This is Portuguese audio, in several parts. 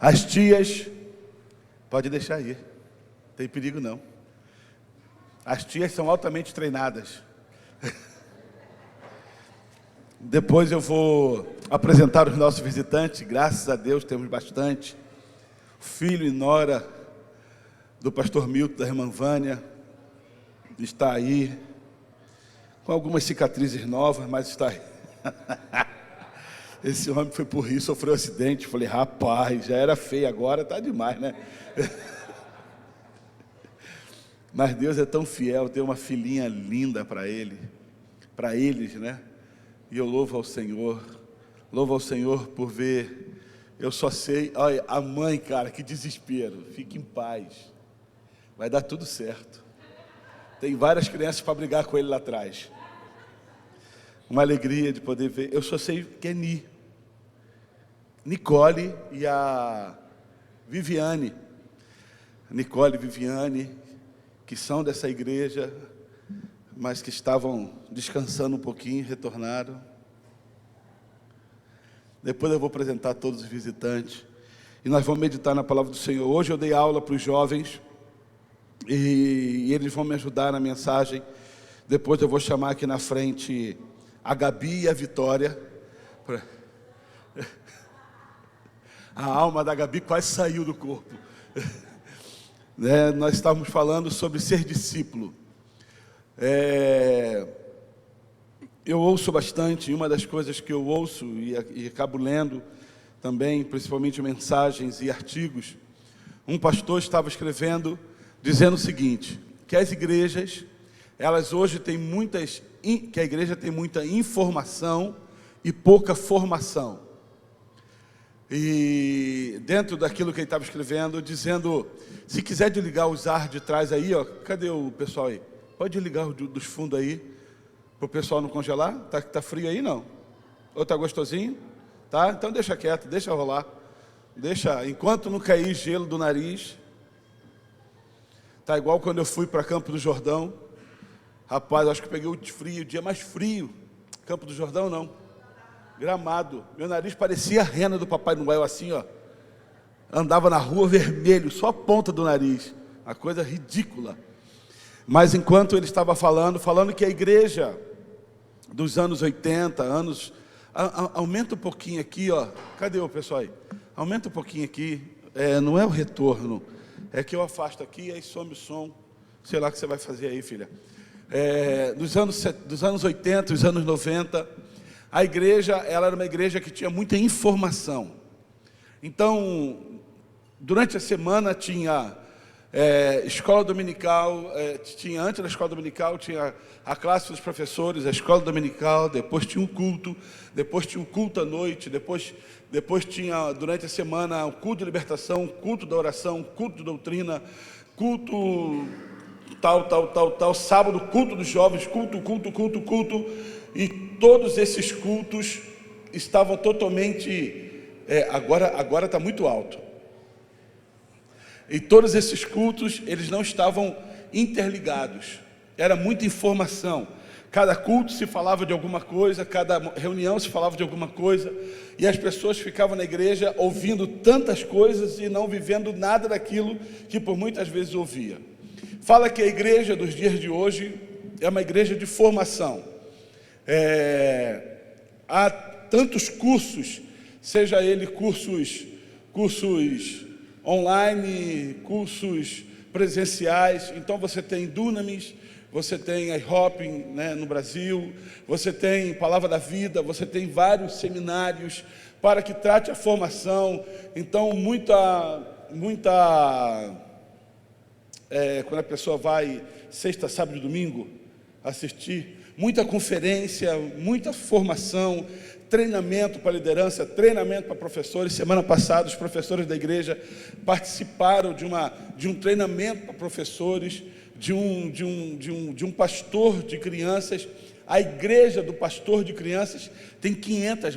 As tias, pode deixar aí, não tem perigo não. As tias são altamente treinadas. Depois eu vou apresentar os nossos visitantes, graças a Deus temos bastante. Filho e nora do pastor Milton, da irmã Vânia, está aí, com algumas cicatrizes novas, mas está aí. Esse homem foi por Rio, sofreu um acidente. Falei, rapaz, já era feio, agora está demais, né? Mas Deus é tão fiel, tem uma filhinha linda para ele, para eles, né? E eu louvo ao Senhor por ver. Eu só sei, olha, a mãe, cara, que desespero. Fique em paz, vai dar tudo certo. Tem várias crianças para brigar com ele lá atrás. Uma alegria de poder ver. Eu só sei que é Nicole e a Viviane. Nicole e Viviane, que são dessa igreja, mas que estavam descansando um pouquinho, retornaram. Depois eu vou apresentar todos os visitantes. E nós vamos meditar na palavra do Senhor. Hoje eu dei aula para os jovens. E eles vão me ajudar na mensagem. Depois eu vou chamar aqui na frente a Gabi e a Vitória. A alma da Gabi quase saiu do corpo. Nós estávamos falando sobre ser discípulo. Eu ouço bastante, e uma das coisas que eu ouço e acabo lendo também, principalmente mensagens e artigos, um pastor estava escrevendo, dizendo o seguinte, que as igrejas, elas hoje têm que a igreja tem muita informação e pouca formação. E dentro daquilo que ele estava escrevendo, dizendo, se quiser desligar os ar de trás aí, ó, cadê o pessoal aí? Pode desligar dos fundos aí, para o pessoal não congelar. Tá frio aí, não? Ou tá gostosinho? Tá? Então deixa quieto, deixa rolar. Deixa, enquanto não cair gelo do nariz. Tá igual quando eu fui para Campo do Jordão. Rapaz, acho que eu peguei o dia mais frio. Campo do Jordão, não. Gramado. Meu nariz parecia a rena do Papai Noel, assim, ó. Andava na rua vermelho, só a ponta do nariz. Uma coisa ridícula. Mas enquanto ele estava falando que a igreja dos anos 80, aumenta um pouquinho aqui, ó. Cadê o pessoal aí? Aumenta um pouquinho aqui. Não é o retorno. É que eu afasto aqui e aí some o som. Sei lá o que você vai fazer aí, filha. Dos anos 80, dos anos 90, a igreja, ela era uma igreja que tinha muita informação. Então, durante a semana tinha escola dominical, antes da escola dominical tinha a classe dos professores, a escola dominical, depois tinha um culto, depois tinha um culto à noite, depois tinha durante a semana o culto de libertação, culto da oração, culto de doutrina, culto tal, sábado culto dos jovens, culto, e todos esses cultos estavam totalmente, agora está muito alto. E todos esses cultos, eles não estavam interligados. Era muita informação. Cada culto se falava de alguma coisa, cada reunião se falava de alguma coisa, e as pessoas ficavam na igreja ouvindo tantas coisas e não vivendo nada daquilo que por muitas vezes ouvia. Fala que a igreja dos dias de hoje é uma igreja de formação. Há tantos cursos, seja ele cursos online, cursos presenciais. Então você tem Dunamis, você tem a IHOP, né, no Brasil, você tem Palavra da Vida, você tem vários seminários para que trate a formação. Então quando a pessoa vai sexta, sábado e domingo assistir, muita conferência, muita formação, treinamento para liderança, treinamento para professores. Semana passada, os professores da igreja participaram de um treinamento para professores, de um pastor de crianças. A igreja do pastor de crianças tem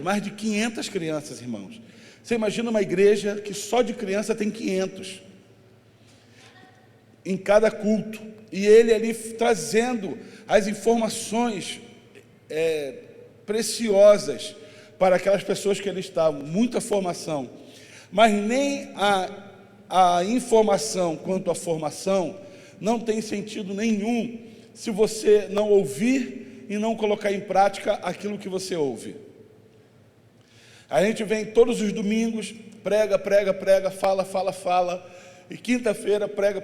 mais de 500 crianças, irmãos. Você imagina uma igreja que só de criança tem 500 em cada culto, e ele ali trazendo as informações preciosas para aquelas pessoas que ali estavam, muita formação. Mas nem a informação quanto à formação não tem sentido nenhum se você não ouvir e não colocar em prática aquilo que você ouve. A gente vem todos os domingos, prega, fala, e quinta-feira prega,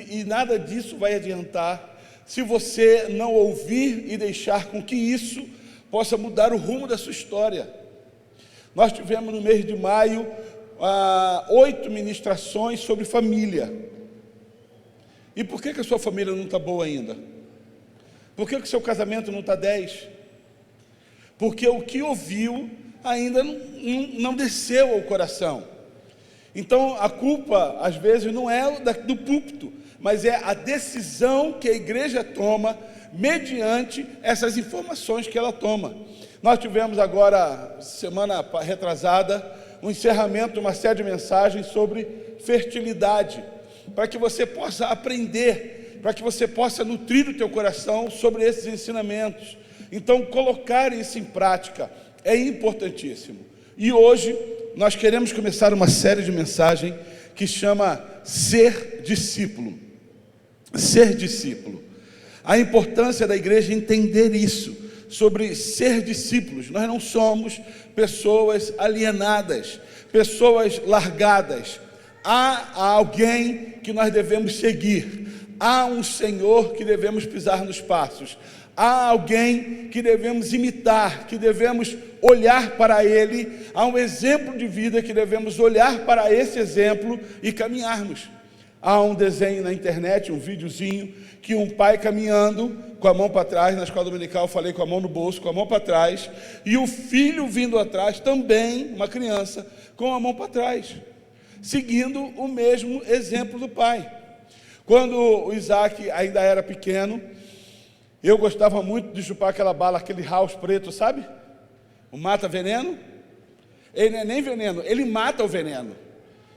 e nada disso vai adiantar se você não ouvir e deixar com que isso possa mudar o rumo da sua história. Nós tivemos no mês de maio 8 ministrações sobre família. E por que a sua família não está boa ainda? Por que o seu casamento não está 10? Porque o que ouviu ainda não desceu ao coração. Então a culpa às vezes não é do púlpito, mas é a decisão que a igreja toma mediante essas informações que ela toma. Nós tivemos agora, semana retrasada, um encerramento de uma série de mensagens sobre fertilidade, para que você possa aprender, para que você possa nutrir o teu coração sobre esses ensinamentos. Então, colocar isso em prática é importantíssimo. E hoje, nós queremos começar uma série de mensagens que chama Ser Discípulo. Ser discípulo. A importância da igreja entender isso, sobre ser discípulos. Nós não somos pessoas alienadas, pessoas largadas. Há alguém que nós devemos seguir, há um Senhor que devemos pisar nos passos, há alguém que devemos imitar, que devemos olhar para Ele, há um exemplo de vida que devemos olhar para esse exemplo e caminharmos. Há um desenho na internet, um videozinho, que um pai caminhando com a mão para trás, na escola dominical eu falei com a mão no bolso, com a mão para trás, e o filho vindo atrás, também uma criança, com a mão para trás, seguindo o mesmo exemplo do pai. Quando o Isaac ainda era pequeno, eu gostava muito de chupar aquela bala, aquele house preto, sabe? O mata-veneno. Ele não é nem veneno, ele mata o veneno.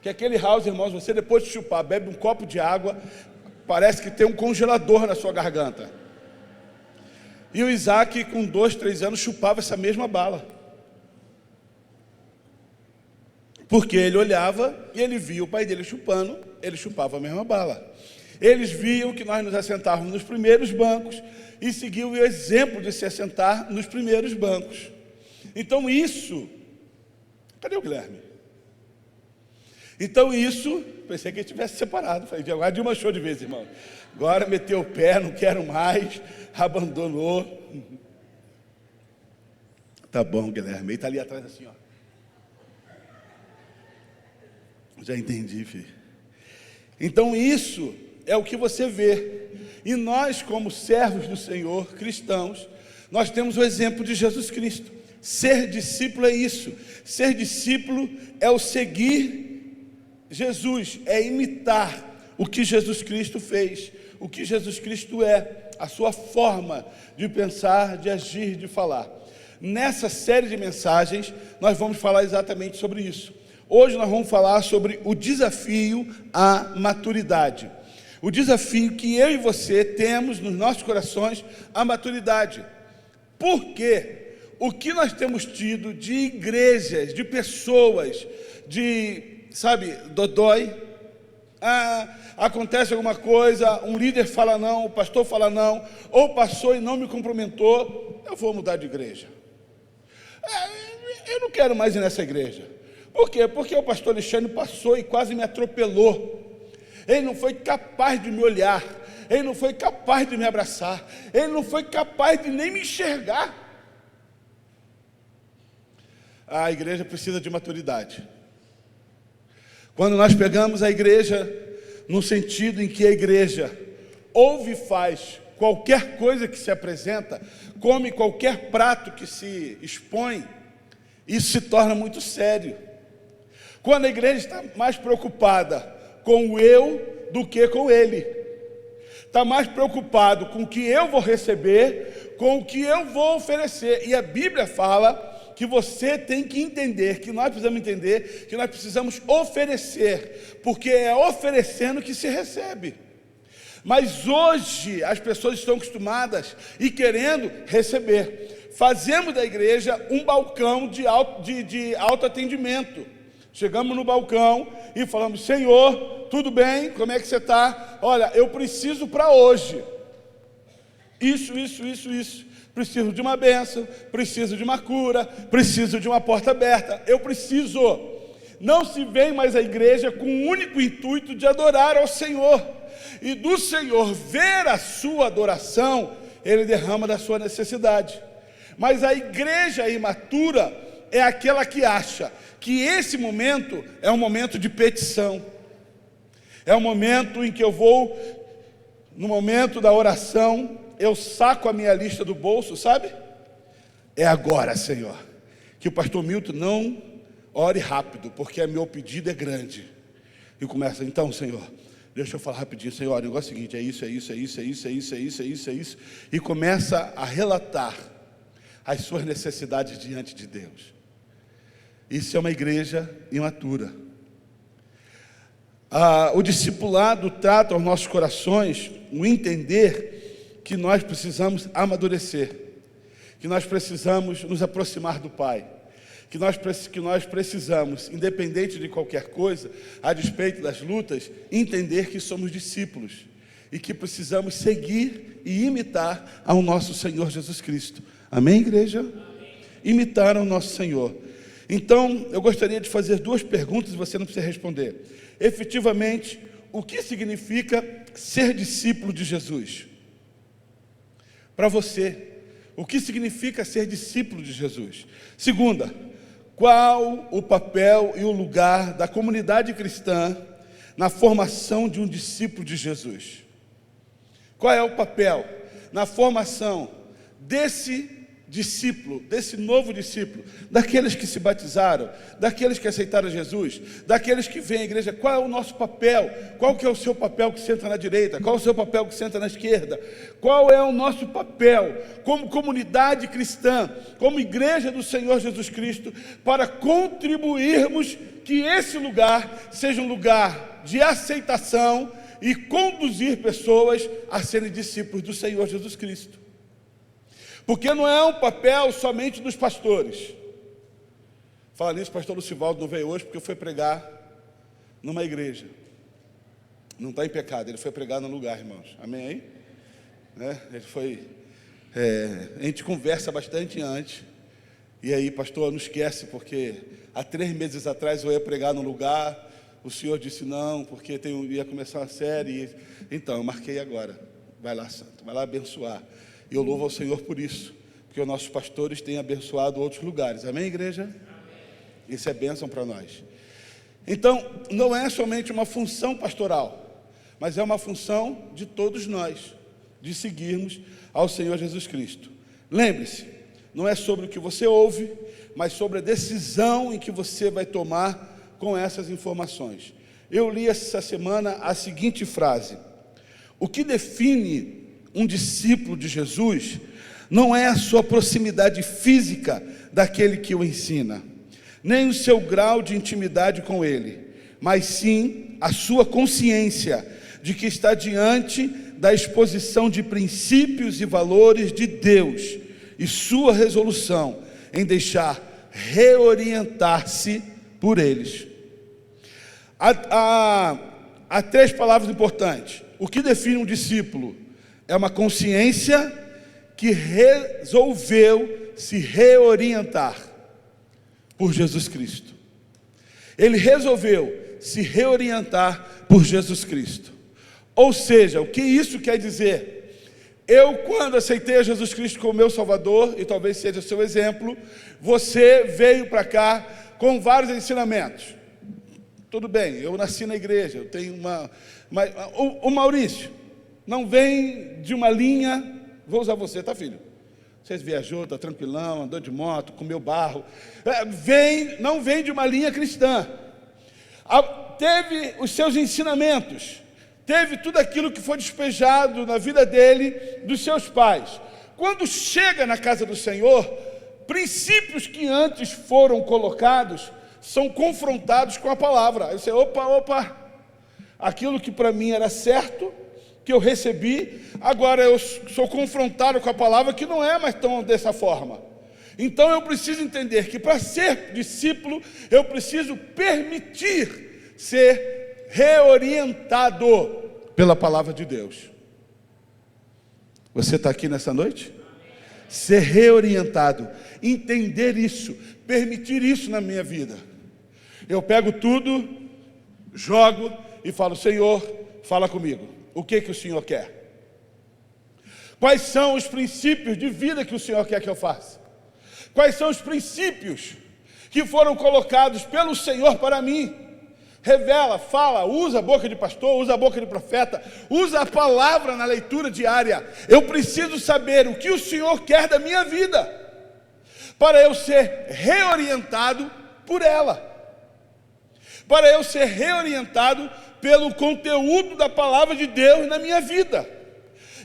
Que aquele house, irmãos, você depois de chupar, bebe um copo de água, parece que tem um congelador na sua garganta. E o Isaac, com 2, 3 anos, chupava essa mesma bala. Porque ele olhava e ele via o pai dele chupando, ele chupava a mesma bala. Eles viam que nós nos assentávamos nos primeiros bancos e seguiam o exemplo de se assentar nos primeiros bancos. Então isso... Cadê o Guilherme? Então isso... Pensei que ele tivesse separado. Falei, agora Dilma achou de vez, irmão. Agora meteu o pé, não quero mais, abandonou. Tá bom, Guilherme. Ele está ali atrás assim, ó. Já entendi, filho. Então isso é o que você vê. E nós, como servos do Senhor, cristãos, nós temos o exemplo de Jesus Cristo. Ser discípulo é isso. Ser discípulo é o seguir Jesus, é imitar o que Jesus Cristo fez, o que Jesus Cristo é, a sua forma de pensar, de agir, de falar. Nessa série de mensagens, nós vamos falar exatamente sobre isso. Hoje nós vamos falar sobre o desafio à maturidade. O desafio que eu e você temos nos nossos corações, a maturidade. Por quê? O que nós temos tido de igrejas, de pessoas, sabe, dodói, acontece alguma coisa, um líder fala não, o pastor fala não, ou passou e não me cumprimentou, eu vou mudar de igreja. Eu não quero mais ir nessa igreja. Por quê? Porque o pastor Alexandre passou e quase me atropelou. Ele não foi capaz de me olhar, ele não foi capaz de me abraçar, ele não foi capaz de nem me enxergar. A igreja precisa de maturidade. Quando nós pegamos a igreja no sentido em que a igreja ouve e faz qualquer coisa que se apresenta, come qualquer prato que se expõe, isso se torna muito sério. Quando a igreja está mais preocupada com o eu do que com ele, está mais preocupado com o que eu vou receber, com o que eu vou oferecer. E a Bíblia fala que você tem que entender, que nós precisamos entender, que nós precisamos oferecer, porque é oferecendo que se recebe. Mas hoje as pessoas estão acostumadas e querendo receber. Fazemos da igreja um balcão de autoatendimento. Chegamos no balcão e falamos: Senhor, tudo bem? Como é que você está? Olha, eu preciso para hoje. Isso. Preciso de uma bênção, preciso de uma cura, preciso de uma porta aberta. Eu preciso. Não se vem mais à igreja com o único intuito de adorar ao Senhor. E do Senhor ver a sua adoração, Ele derrama da sua necessidade. Mas a igreja imatura é aquela que acha que esse momento é um momento de petição. É um momento em que eu vou, no momento da oração, eu saco a minha lista do bolso, sabe? É agora, Senhor, que o pastor Milton não ore rápido, porque meu pedido é grande. E começa: então, Senhor, deixa eu falar rapidinho, Senhor, o negócio é o seguinte, é isso. E começa a relatar as suas necessidades diante de Deus. Isso é uma igreja imatura. O discipulado trata aos nossos corações o entender que nós precisamos amadurecer, que nós precisamos nos aproximar do Pai, que nós precisamos, independente de qualquer coisa, a despeito das lutas, entender que somos discípulos e que precisamos seguir e imitar ao nosso Senhor Jesus Cristo. Amém, igreja? Amém. Imitar ao nosso Senhor. Então, eu gostaria de fazer duas perguntas e você não precisa responder. Efetivamente, o que significa ser discípulo de Jesus? Para você, o que significa ser discípulo de Jesus? Segunda, qual o papel e o lugar da comunidade cristã na formação de um discípulo de Jesus? Qual é o papel na formação desse discípulo, desse novo discípulo, daqueles que se batizaram, daqueles que aceitaram Jesus, daqueles que vêm à igreja? Qual é o nosso papel? Qual que é o seu papel que senta na direita? Qual é o seu papel que senta na esquerda? Qual é o nosso papel como comunidade cristã, como igreja do Senhor Jesus Cristo, para contribuirmos que esse lugar seja um lugar de aceitação e conduzir pessoas a serem discípulos do Senhor Jesus Cristo? Porque não é um papel somente dos pastores. Fala nisso, o pastor Lucivaldo não veio hoje porque foi pregar numa igreja. Não está em pecado, ele foi pregar no lugar, irmãos. Amém aí? Ele foi... a gente conversa bastante antes. E aí, pastor, não esquece, porque há 3 meses atrás eu ia pregar no lugar. O senhor disse não, porque ia começar uma série. Então, eu marquei agora. Vai lá, santo, vai lá abençoar. E eu louvo ao Senhor por isso, porque os nossos pastores têm abençoado outros lugares. Amém, igreja? Amém. Isso é bênção para nós. Então, não é somente uma função pastoral, mas é uma função de todos nós, de seguirmos ao Senhor Jesus Cristo. Lembre-se, não é sobre o que você ouve, mas sobre a decisão em que você vai tomar com essas informações. Eu li essa semana a seguinte frase: o que define um discípulo de Jesus não é a sua proximidade física daquele que o ensina, nem o seu grau de intimidade com ele, mas sim a sua consciência de que está diante da exposição de princípios e valores de Deus e sua resolução em deixar reorientar-se por eles. Há 3 palavras importantes. O que define um discípulo é uma consciência que resolveu se reorientar por Jesus Cristo. Ele resolveu se reorientar por Jesus Cristo. Ou seja, o que isso quer dizer? Eu, quando aceitei a Jesus Cristo como meu Salvador, e talvez seja o seu exemplo, você veio para cá com vários ensinamentos. Tudo bem, eu nasci na igreja, eu tenho o Maurício não vem de uma linha, vou usar você, tá, filho? Você viajou, tá tranquilão, andou de moto, comeu barro. Não vem de uma linha cristã. Teve os seus ensinamentos, teve tudo aquilo que foi despejado na vida dele, dos seus pais. Quando chega na casa do Senhor, princípios que antes foram colocados são confrontados com a palavra. Aí você, opa, aquilo que para mim era certo, que eu recebi, agora eu sou confrontado com a palavra que não é mais tão dessa forma. Então eu preciso entender que para ser discípulo, eu preciso permitir ser reorientado pela palavra de Deus. Você está aqui nessa noite? Ser reorientado, entender isso, permitir isso na minha vida. Eu pego tudo, jogo e falo: Senhor, fala comigo. O que o Senhor quer? Quais são os princípios de vida que o Senhor quer que eu faça? Quais são os princípios que foram colocados pelo Senhor para mim? Revela, fala, usa a boca de pastor, usa a boca de profeta, usa a palavra na leitura diária. Eu preciso saber o que o Senhor quer da minha vida, para eu ser reorientado por ela, para eu ser reorientado pelo conteúdo da palavra de Deus na minha vida.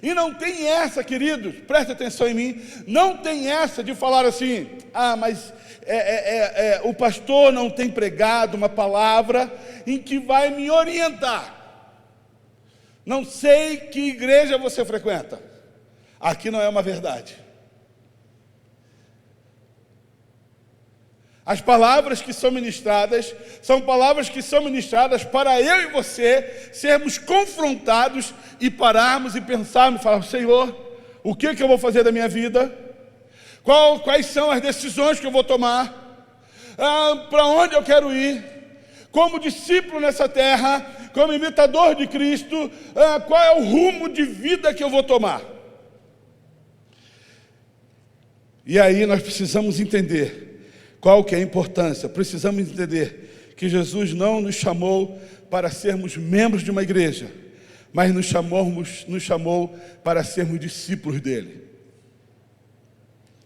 E não tem essa, queridos, preste atenção em mim, não tem essa de falar assim: mas o pastor não tem pregado uma palavra em que vai me orientar. Não sei que igreja você frequenta. Aqui não é uma verdade. As palavras que são ministradas, são palavras que são ministradas para eu e você sermos confrontados e pararmos e pensarmos, falar: Senhor, o que eu vou fazer da minha vida? Quais são as decisões que eu vou tomar? Para onde eu quero ir? Como discípulo nessa terra, como imitador de Cristo, qual é o rumo de vida que eu vou tomar? E aí nós precisamos entender qual que é a importância. Precisamos entender que Jesus não nos chamou para sermos membros de uma igreja, mas nos chamou para sermos discípulos dele.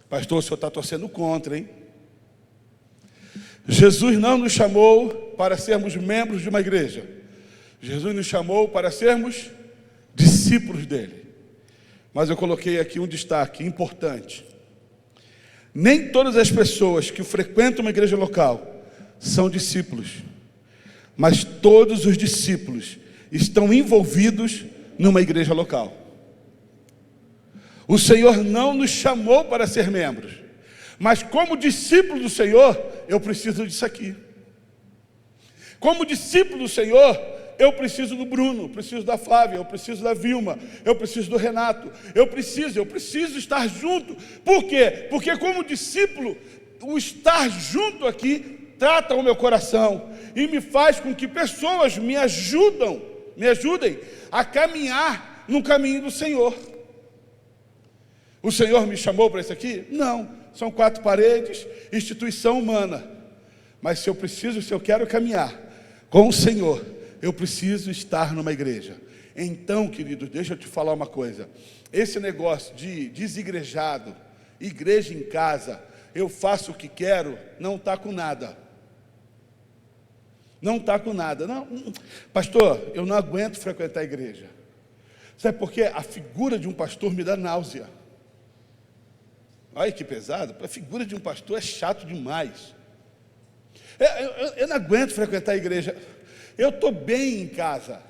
Pastor, o senhor está torcendo contra, hein? Jesus não nos chamou para sermos membros de uma igreja. Jesus nos chamou para sermos discípulos dele. Mas eu coloquei aqui um destaque importante. Nem todas as pessoas que frequentam uma igreja local são discípulos, mas todos os discípulos estão envolvidos numa igreja local. O Senhor não nos chamou para ser membros, mas como discípulo do Senhor, eu preciso disso aqui. Como discípulo do Senhor, eu preciso do Bruno, eu preciso da Flávia, eu preciso da Vilma, eu preciso do Renato, eu preciso estar junto. Por quê? Porque como discípulo, o estar junto aqui trata o meu coração e me faz com que pessoas me ajudem a caminhar no caminho do Senhor. O Senhor me chamou para isso aqui? Não, são 4 paredes, instituição humana. Mas se eu quero caminhar com o Senhor, eu preciso estar numa igreja. Então, queridos, deixa eu te falar uma coisa. Esse negócio de desigrejado, igreja em casa, eu faço o que quero, não está com nada. Não está com nada. Não, pastor, eu não aguento frequentar a igreja. Sabe por quê? A figura de um pastor me dá náusea. Olha que pesado. A figura de um pastor é chato demais. Eu não aguento frequentar a igreja. Eu estou bem em casa.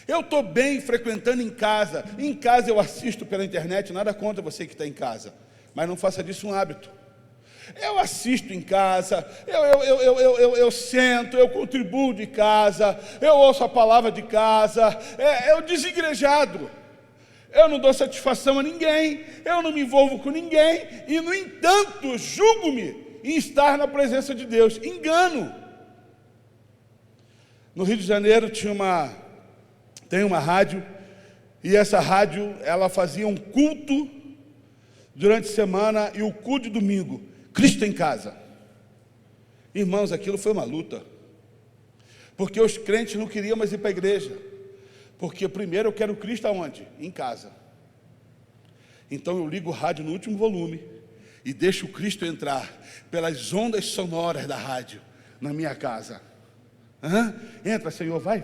Eu estou bem frequentando em casa. Em casa eu assisto pela internet, nada contra você que está em casa. Mas não faça disso um hábito. Eu assisto em casa, eu sento, eu contribuo de casa, eu ouço a palavra de casa, eu desigrejado. Eu não dou satisfação a ninguém, eu não me envolvo com ninguém, e no entanto, julgo-me em estar na presença de Deus. Engano. No Rio de Janeiro tem uma rádio, e essa rádio, ela fazia um culto durante a semana, e o culto de domingo, Cristo em casa. Irmãos, aquilo foi uma luta, porque os crentes não queriam mais ir para a igreja, porque primeiro eu quero Cristo aonde? Em casa. Então eu ligo o rádio no último volume, e deixo o Cristo entrar pelas ondas sonoras da rádio, na minha casa. Entra, Senhor, vai,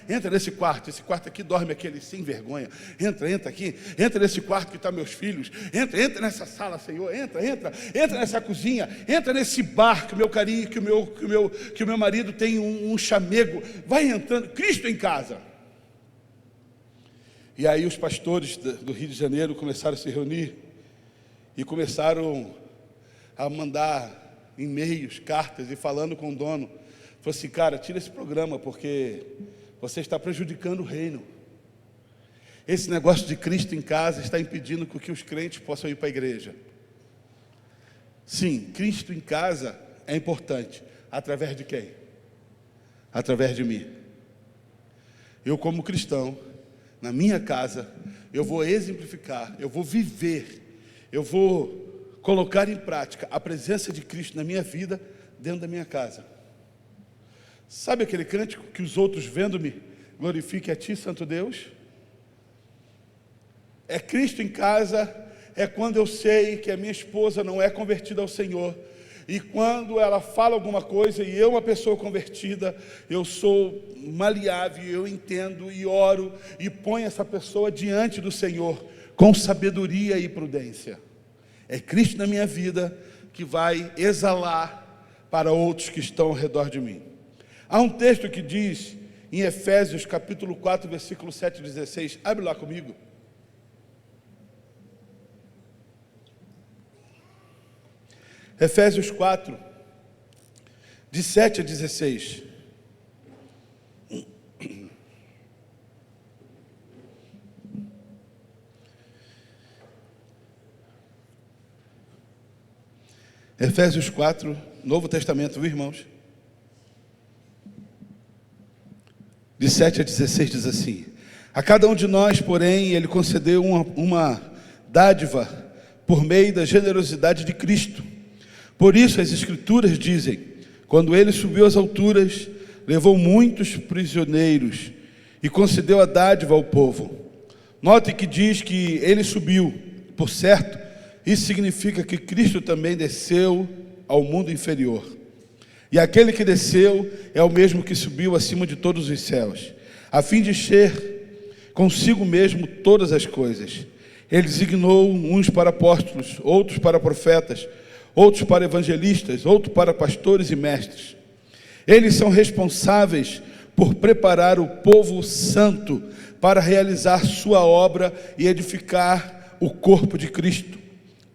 entra nesse quarto. Esse quarto aqui dorme aquele sem vergonha. Entra aqui, entra nesse quarto que estão meus filhos. Entra nessa sala, Senhor, entra nessa cozinha, entra nesse bar, que meu carinho, que o meu marido tem um chamego. Vai entrando, Cristo em casa. E aí os pastores do Rio de Janeiro começaram a se reunir e começaram a mandar e-mails, cartas e falando com o dono. Falou assim, cara, tira esse programa porque você está prejudicando o reino. Esse negócio de Cristo em casa está impedindo que os crentes possam ir para a igreja. Sim, Cristo em casa é importante. Através de quem? Através de mim. Eu, como cristão, na minha casa, eu vou exemplificar, eu vou viver, eu vou colocar em prática a presença de Cristo na minha vida, dentro da minha casa. Sabe aquele cântico que os outros vendo-me glorifiquem a Ti, Santo Deus? É Cristo em casa, é quando eu sei que a minha esposa não é convertida ao Senhor, e quando ela fala alguma coisa e eu, uma pessoa convertida, eu sou maleável, eu entendo e oro e ponho essa pessoa diante do Senhor com sabedoria e prudência. É Cristo na minha vida que vai exalar para outros que estão ao redor de mim. Há um texto que diz em Efésios capítulo 4, versículo 7 e 16, abre lá comigo. Efésios 4, de 7 a 16. Efésios 4, Novo Testamento, viu, irmãos? De 7 a 16 diz assim: a cada um de nós, porém, Ele concedeu uma dádiva por meio da generosidade de Cristo. Por isso as Escrituras dizem, quando Ele subiu às alturas, levou muitos prisioneiros e concedeu a dádiva ao povo. Note que diz que Ele subiu, por certo, isso significa que Cristo também desceu ao mundo inferior. E aquele que desceu é o mesmo que subiu acima de todos os céus, a fim de encher consigo mesmo todas as coisas. Ele designou uns para apóstolos, outros para profetas, outros para evangelistas, outros para pastores e mestres. Eles são responsáveis por preparar o povo santo para realizar sua obra e edificar o corpo de Cristo,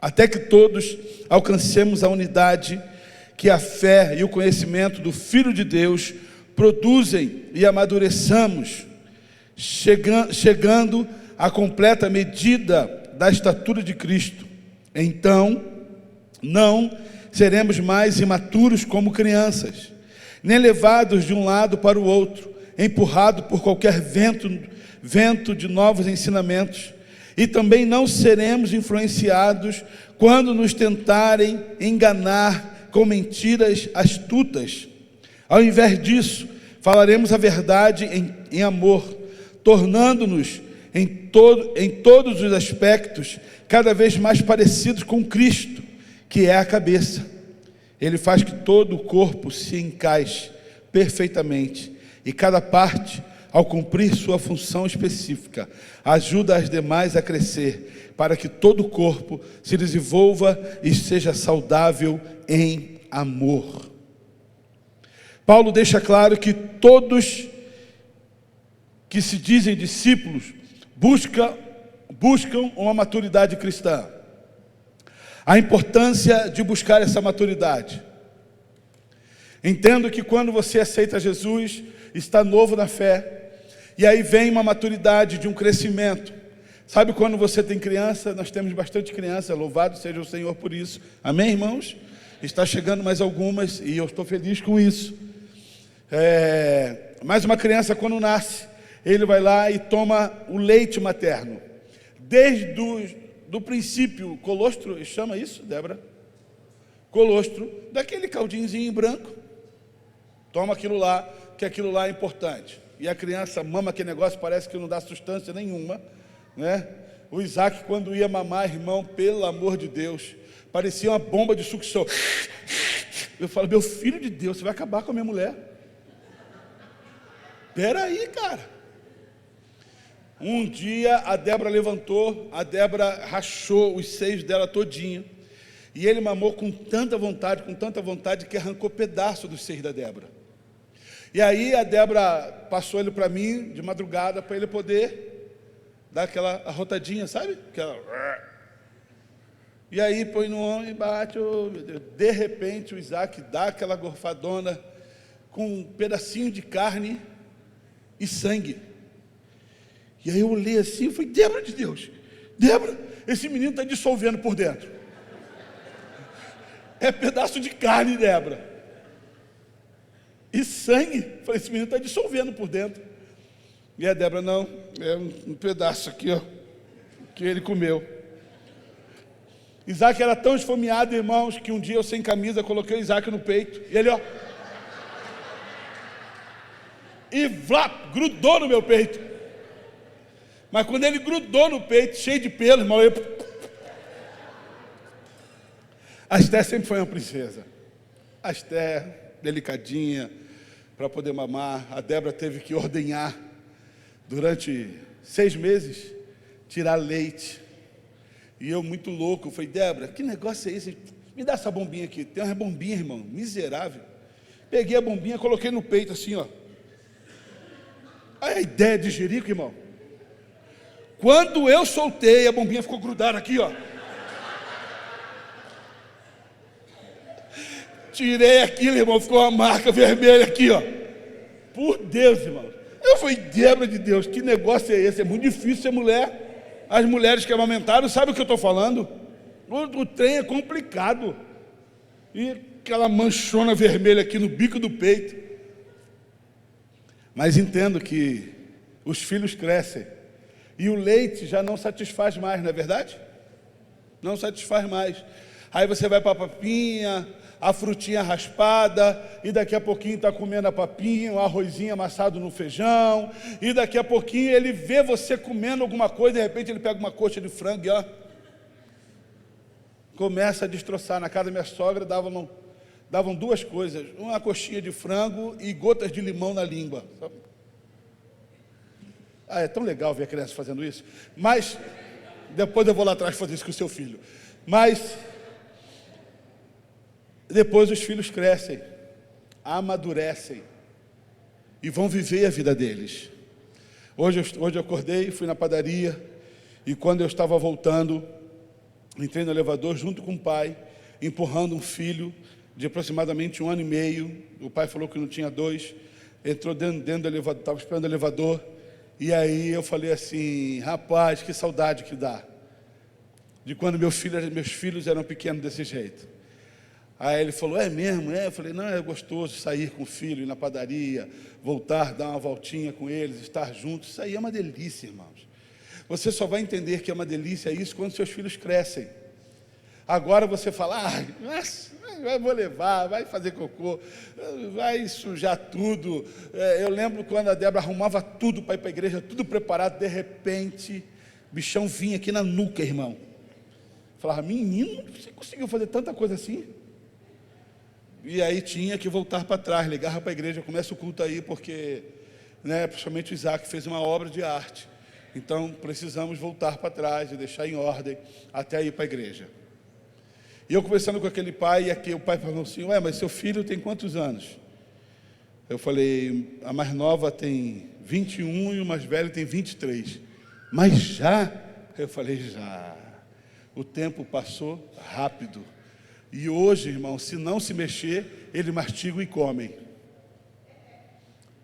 até que todos alcancemos a unidade que a fé e o conhecimento do Filho de Deus produzem e amadureçamos, chegando à completa medida da estatura de Cristo. Então, não seremos mais imaturos como crianças, nem levados de um lado para o outro, empurrados por qualquer vento de novos ensinamentos, e também não seremos influenciados quando nos tentarem enganar com mentiras astutas. Ao invés disso, falaremos a verdade em amor, tornando-nos em todos os aspectos cada vez mais parecidos com Cristo, que é a cabeça. Ele faz que todo o corpo se encaixe perfeitamente, e cada parte, ao cumprir sua função específica, ajuda as demais a crescer, para que todo o corpo se desenvolva e seja saudável em amor. Paulo deixa claro que todos que se dizem discípulos buscam uma maturidade cristã. A importância de buscar essa maturidade. Entendo que quando você aceita Jesus, está novo na fé, e aí vem uma maturidade de um crescimento. Sabe quando você tem criança? Nós temos bastante criança, louvado seja o Senhor por isso. Amém, irmãos? Está chegando mais algumas e eu estou feliz com isso. Mas uma criança quando nasce, ele vai lá e toma o leite materno. Desde do princípio, colostro, chama isso, Débora? Colostro, daquele caldinhozinho branco. Toma aquilo lá, que aquilo lá é importante. E a criança mama aquele negócio, parece que não dá substância nenhuma, né? O Isaac, quando ia mamar, irmão, pelo amor de Deus, parecia uma bomba de sucção. Eu falo, meu filho de Deus, você vai acabar com a minha mulher. Espera aí, cara. Um dia a Débora levantou, a Débora rachou os seios dela todinho, e ele mamou com tanta vontade, que arrancou pedaço dos seios da Débora. E aí a Débora passou ele para mim, de madrugada, para ele poder dar aquela arrotadinha, sabe? Aquela... E aí põe no ombro e bate, oh, meu Deus. De repente o Isaac dá aquela gorfadona com um pedacinho de carne e sangue. E aí eu olhei assim e falei, Débora de Deus, Débora, esse menino está dissolvendo por dentro. É pedaço de carne, Débora. E sangue. Falei, esse menino está dissolvendo por dentro. E a Débora, não, é um pedaço aqui, ó, que ele comeu. Isaac era tão esfomeado, irmãos, que um dia eu sem camisa coloquei o Isaac no peito. E ele, ó. E vlá, grudou no meu peito. Mas quando ele grudou no peito, cheio de pelo, irmão, a Esther sempre foi uma princesa. A Esther, delicadinha, para poder mamar. A Débora teve que ordenhar, durante 6 meses, tirar leite. E eu, muito louco, falei, Débora, que negócio é esse? Me dá essa bombinha aqui. Tem uma bombinha, irmão, miserável. Peguei a bombinha, coloquei no peito assim, ó. Aí a ideia de jerico, irmão. Quando eu soltei, a bombinha ficou grudada aqui, ó. Tirei aquilo, irmão, ficou uma marca vermelha aqui, ó. Por Deus, irmão. Eu falei, Débora de Deus, que negócio é esse? É muito difícil ser mulher. As mulheres que amamentaram, sabe o que eu estou falando? O trem é complicado. E aquela manchona vermelha aqui no bico do peito. Mas entendo que os filhos crescem. E o leite já não satisfaz mais, não é verdade? Não satisfaz mais. Aí você vai para a papinha, a frutinha raspada, e daqui a pouquinho está comendo a papinha, um arrozinho amassado no feijão, e daqui a pouquinho ele vê você comendo alguma coisa, de repente ele pega uma coxa de frango e ó, começa a destroçar. Na casa da minha sogra davam 2 coisas, uma coxinha de frango e gotas de limão na língua. Ah, é tão legal ver a criança fazendo isso. Mas, depois eu vou lá atrás fazer isso com o seu filho. Mas, depois os filhos crescem, amadurecem e vão viver a vida deles. Hoje eu acordei, fui na padaria e quando eu estava voltando, entrei no elevador junto com o pai, empurrando um filho de aproximadamente 1 ano e meio. O pai falou que não tinha 2, entrou dentro do elevador, estava esperando o elevador. E aí eu falei assim, rapaz, que saudade que dá de quando meus filhos eram pequenos desse jeito. Aí ele falou, é mesmo? É? Eu falei, não, é gostoso sair com o filho, ir na padaria, voltar, dar uma voltinha com eles, estar juntos. Isso aí é uma delícia, irmãos. Você só vai entender que é uma delícia isso quando seus filhos crescem. Agora você fala, vou levar, vai fazer cocô, vai sujar tudo. Eu lembro quando a Débora arrumava tudo para ir para a igreja, tudo preparado, de repente, o bichão vinha aqui na nuca, irmão. Falava, menino, você conseguiu fazer tanta coisa assim? E aí tinha que voltar para trás, ligava para a igreja, começa o culto aí, porque, principalmente o Isaac fez uma obra de arte. Então, precisamos voltar para trás e deixar em ordem até ir para a igreja. E eu conversando com aquele pai, e aqui o pai falou assim, mas seu filho tem quantos anos? Eu falei, a mais nova tem 21 e o mais velho tem 23. Mas já? Eu falei, já. O tempo passou rápido. E hoje, irmão, se não se mexer, ele mastiga e come.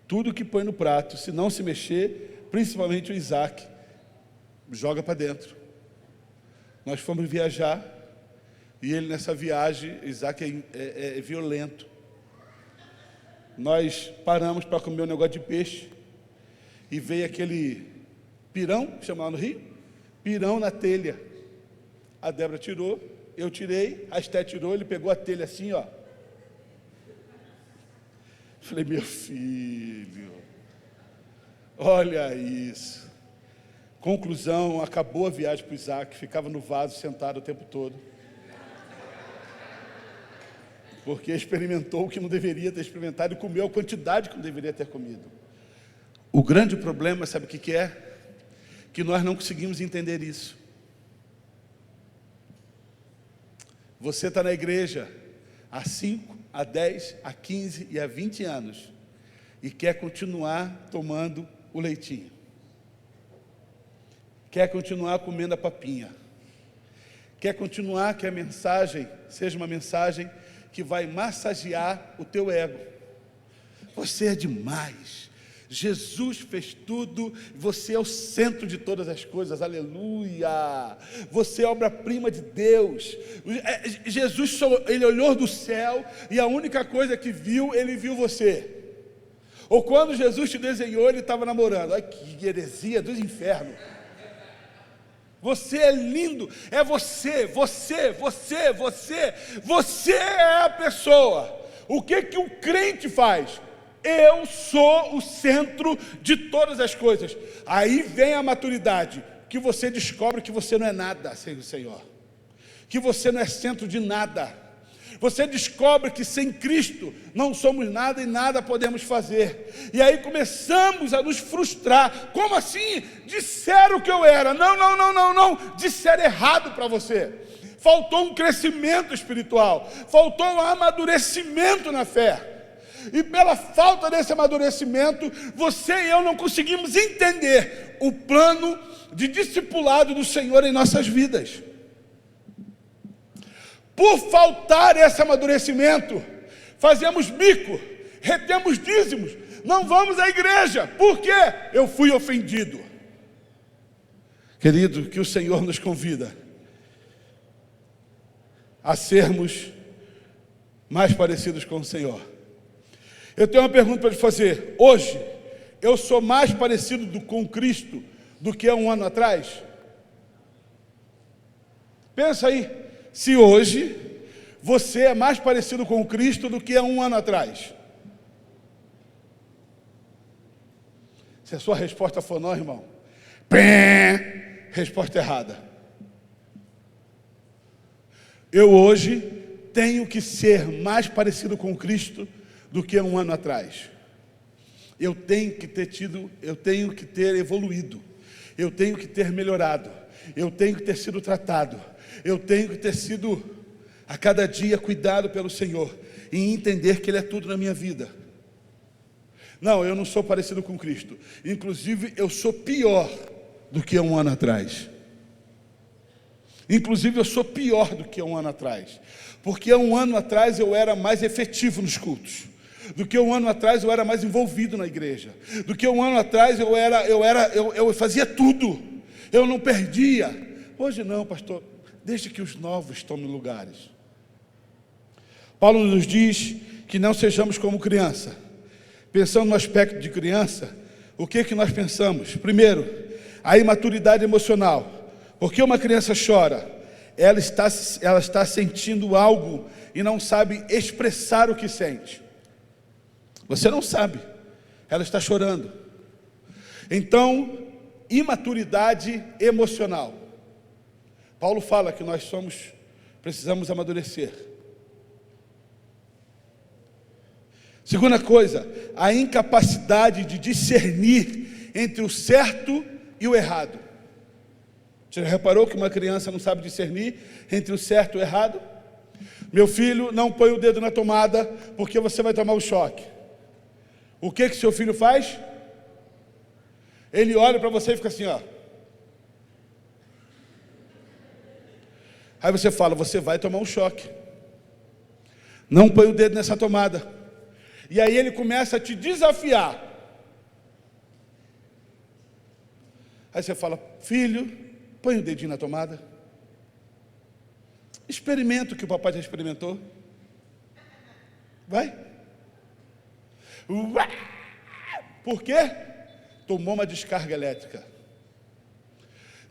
Tudo que põe no prato, se não se mexer, principalmente o Isaac, joga para dentro. Nós fomos viajar, e ele nessa viagem, Isaac é violento. Nós paramos para comer um negócio de peixe, e veio aquele pirão, chamado no Rio, pirão na telha. A Débora tirou, eu tirei, a Esté tirou, ele pegou a telha assim, ó. Falei, meu filho, olha isso. Conclusão, acabou a viagem para o Isaac, ficava no vaso sentado o tempo todo. Porque experimentou o que não deveria ter experimentado e comeu a quantidade que não deveria ter comido. O grande problema, sabe o que é? Que nós não conseguimos entender isso. Você está na igreja há 5, há 10, há 15 e há 20 anos e quer continuar tomando o leitinho. Quer continuar comendo a papinha. quer continuar que a mensagem seja uma mensagem que vai massagear o teu ego. Você é demais. Jesus fez tudo, você é o centro de todas as coisas, aleluia. Você é obra-prima de Deus. Jesus, ele olhou do céu e a única coisa que viu, ele viu você. Ou quando Jesus te desenhou, ele estava namorando. Ai, que heresia dos infernos. Você é lindo, é você é a pessoa. O que o crente faz? Eu sou o centro de todas as coisas. Aí vem a maturidade, que você descobre que você não é nada sem o Senhor, que você não é centro de nada. Você descobre que sem Cristo não somos nada e nada podemos fazer. E aí começamos a nos frustrar. Como assim? Disseram que eu era. Não. Disseram errado para você. Faltou um crescimento espiritual. Faltou um amadurecimento na fé. E pela falta desse amadurecimento, você e eu não conseguimos entender o plano de discipulado do Senhor em nossas vidas. Por faltar esse amadurecimento, fazemos bico, retemos dízimos, não vamos à igreja. Por quê? Eu fui ofendido. Querido, que o Senhor nos convida a sermos mais parecidos com o Senhor. Eu tenho uma pergunta para te fazer. Hoje, eu sou mais parecido com Cristo do que há um ano atrás? Pensa aí. Se hoje você é mais parecido com Cristo do que há um ano atrás. Se a sua resposta for não, irmão, resposta errada. Eu hoje tenho que ser mais parecido com Cristo do que há um ano atrás. Eu tenho que ter evoluído, eu tenho que ter melhorado, eu tenho que ter sido tratado, eu tenho que ter sido a cada dia cuidado pelo Senhor e entender que Ele é tudo na minha vida. Não, eu não sou parecido com Cristo. Inclusive, eu sou pior do que há um ano atrás. Inclusive, eu sou pior do que há um ano atrás. Porque há um ano atrás eu era mais efetivo nos cultos. Do que um ano atrás eu era mais envolvido na igreja. Do que um ano atrás eu fazia tudo. Eu não perdia. Hoje não, pastor. Deixe que os novos tomem lugares. Paulo nos diz que não sejamos como criança. Pensando no aspecto de criança, o que nós pensamos? Primeiro, a imaturidade emocional. Porque uma criança chora, ela está sentindo algo e não sabe expressar o que sente. Você não sabe, ela está chorando. Então, imaturidade emocional. Paulo fala que nós precisamos amadurecer. Segunda coisa, a incapacidade de discernir entre o certo e o errado. Você já reparou que uma criança não sabe discernir entre o certo e o errado? Meu filho, não põe o dedo na tomada, porque você vai tomar um choque. O que seu filho faz? Ele olha para você e fica assim, ó. Aí você fala, você vai tomar um choque. Não põe o dedo nessa tomada. E aí ele começa a te desafiar. Aí você fala, filho, põe o dedinho na tomada. Experimenta o que o papai já experimentou. Vai. Por quê? Tomou uma descarga elétrica.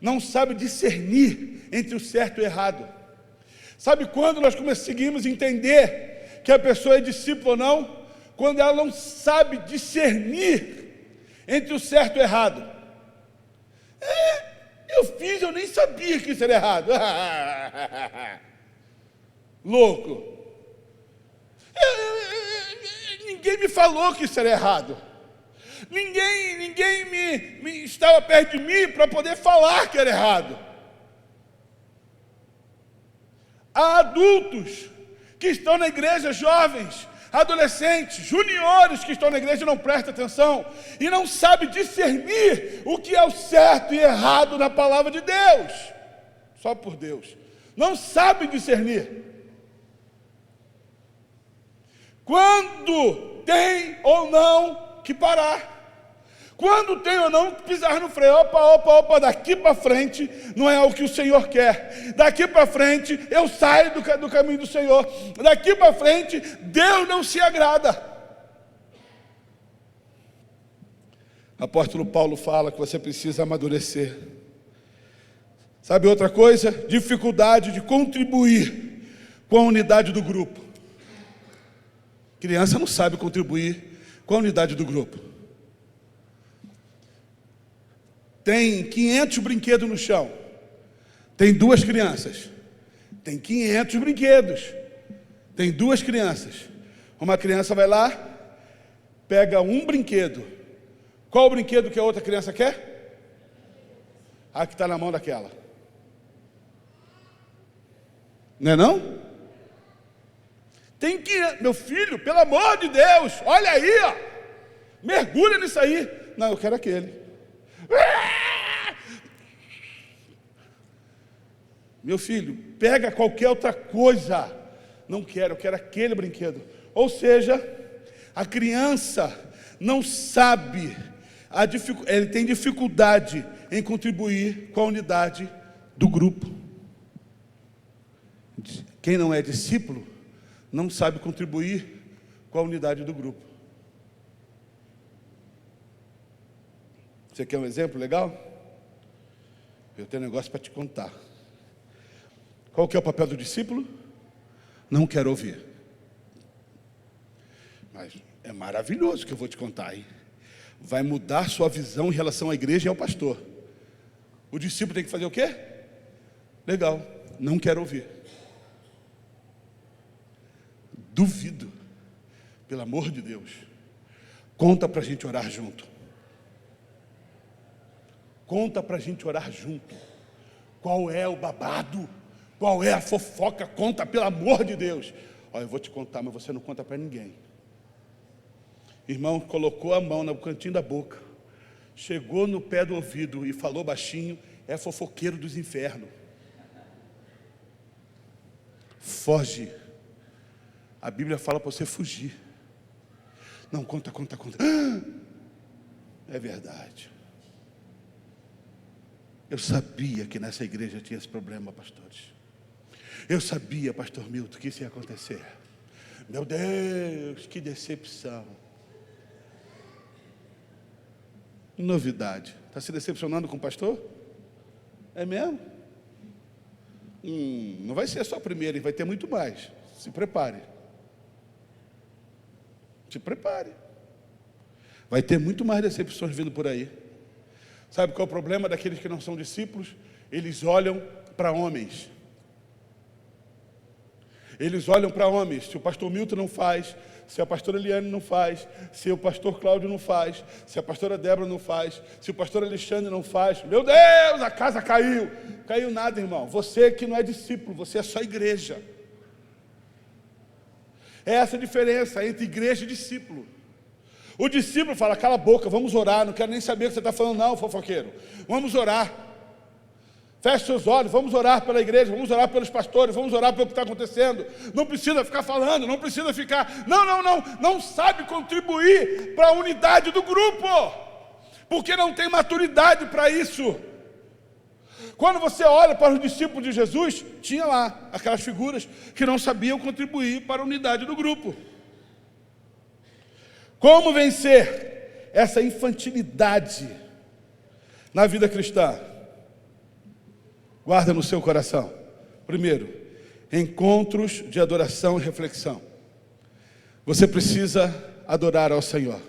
Não sabe discernir entre o certo e o errado. Sabe quando nós conseguimos entender que a pessoa é discípula ou não? Quando ela não sabe discernir entre o certo e o errado. Eu nem sabia que isso era errado. Louco. Ninguém me falou que isso era errado. Ninguém me estava perto de mim para poder falar que era errado. Há adultos que estão na igreja, jovens, adolescentes, juniores que estão na igreja e não prestam atenção e não sabem discernir o que é o certo e errado na palavra de Deus. Só por Deus. não sabem discernir quando tem ou não que parar, quando tem ou não que pisar no freio. Opa, daqui para frente não é o que o Senhor quer, daqui para frente eu saio do caminho do Senhor, daqui para frente Deus não se agrada. Apóstolo Paulo fala que você precisa amadurecer. Sabe outra coisa? Dificuldade de contribuir com a unidade do grupo. Criança não sabe contribuir com a unidade do grupo. Tem 500 brinquedos no chão. Tem 2 crianças. Tem 500 brinquedos. Tem 2 crianças. Uma criança vai lá, pega um brinquedo. Qual o brinquedo que a outra criança quer? A que está na mão daquela. Não é não? Tem que... Meu filho, pelo amor de Deus, olha aí, ó. Mergulha nisso aí. Não, eu quero aquele. Meu filho, pega qualquer outra coisa. Não quero, eu quero aquele brinquedo. Ou seja, a criança não sabe... Ele tem dificuldade em contribuir com a unidade do grupo. Quem não é discípulo não sabe contribuir com a unidade do grupo. Você quer um exemplo legal? Eu tenho um negócio para te contar. Qual que é o papel do discípulo? Não quero ouvir. Mas é maravilhoso o que eu vou te contar, hein? Vai mudar sua visão em relação à igreja e ao pastor. O discípulo tem que fazer o quê? Legal, não quero ouvir. Duvido, pelo amor de Deus. Conta para a gente orar junto. Conta para a gente orar junto. Qual é o babado? Qual é a fofoca? Conta, pelo amor de Deus. Olha, eu vou te contar, mas você não conta para ninguém. Irmão, colocou a mão no cantinho da boca, chegou no pé do ouvido e falou baixinho, é fofoqueiro dos infernos. Foge. A Bíblia fala para você fugir. Não, conta. É verdade. Eu sabia que nessa igreja tinha esse problema, pastores. Eu sabia, pastor Milton, que isso ia acontecer. Meu Deus, que decepção. Novidade. Está se decepcionando com o pastor? É mesmo? Não vai ser só a primeira, vai ter muito mais. Se prepare. Se prepare. Vai ter muito mais decepções vindo por aí. Sabe qual é o problema daqueles que não são discípulos? Eles olham para homens. Eles olham para homens. Se o pastor Milton não faz, se a pastora Eliane não faz, se o pastor Cláudio não faz, se a pastora Débora não faz, se o pastor Alexandre não faz, meu Deus, a casa caiu. Caiu nada, irmão. Você que não é discípulo, você é só igreja. É essa a diferença entre igreja e discípulo. O discípulo fala, cala a boca, vamos orar, não quero nem saber o que você está falando não, fofoqueiro. Vamos orar. Feche seus olhos, vamos orar pela igreja, vamos orar pelos pastores, vamos orar pelo que está acontecendo. Não precisa ficar falando, não precisa ficar... Não sabe contribuir para a unidade do grupo, porque não tem maturidade para isso. Quando você olha para os discípulos de Jesus, tinha lá aquelas figuras que não sabiam contribuir para a unidade do grupo. Como vencer essa infantilidade na vida cristã? Guarda no seu coração. Primeiro, encontros de adoração e reflexão. Você precisa adorar ao Senhor.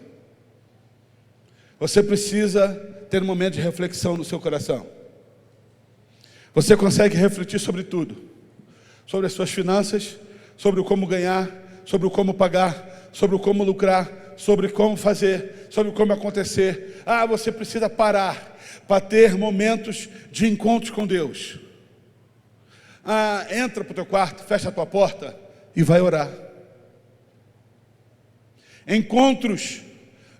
Você precisa ter um momento de reflexão no seu coração. Você consegue refletir sobre tudo. Sobre as suas finanças, sobre o como ganhar, sobre o como pagar, sobre o como lucrar, sobre como fazer, sobre como acontecer. Você precisa parar para ter momentos de encontros com Deus. Entra para o teu quarto, fecha a tua porta e vai orar. Encontros